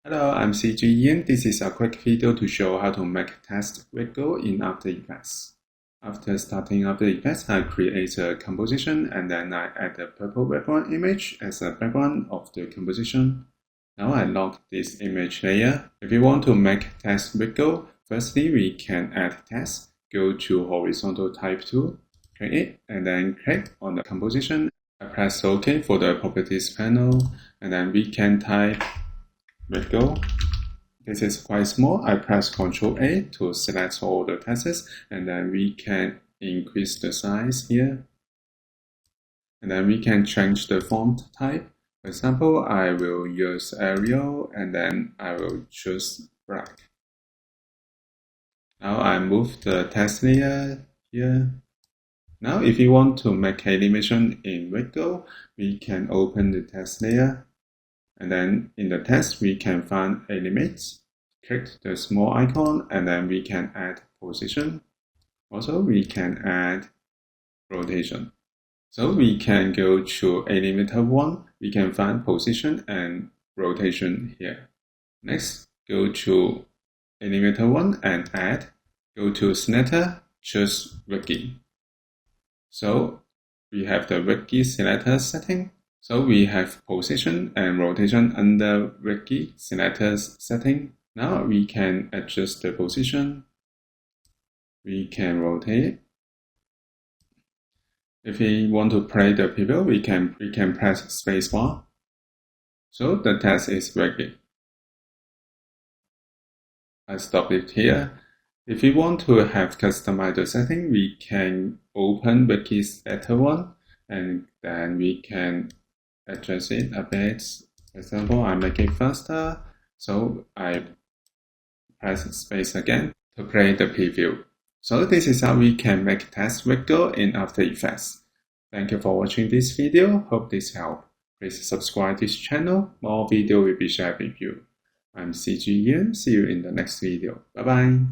Hello, I'm CG Ian. This is a quick video to show how to make test wiggle in After Effects. After starting After Effects, I create a composition and then I add a purple background image as a background of the composition. Now I lock this image layer. If you want to make test wiggle, firstly we can add test. Go to horizontal type tool, click it, and then click on the composition. I press OK for the properties panel, and then we can type wiggle. This is quite small. I press Ctrl A to select all the texts, and then we can increase the size here. And then we can change the font type. For example, I will use Arial, and then I will choose black. Now I move the text layer here. Now if you want to make animation in wiggle, we can open the text layer. And then in the text, we can find animate, click the small icon, and then we can add position. Also, we can add rotation. So we can go to Animator 1, we can find position and rotation here. Next, go to Animator 1 and add. Go to Selector, choose Wiggy. So we have the Wiggy selector setting. So we have position and rotation under Wiggy selectors setting. Now we can adjust the position. We can rotate. If we want to play the preview, we can press spacebar. So the text is Wiggy. I stop it here. If we want to have customized the setting, we can open Wiggy selector 1, and then we can adjust it a bit. For example, I make it faster, so I press space again to play the preview. So this is how we can make test wiggle in After Effects. Thank you for watching this video. Hope this helped. Please subscribe to this channel. More video will be shared with you. I'm CG Ian. See you in the next video. Bye bye.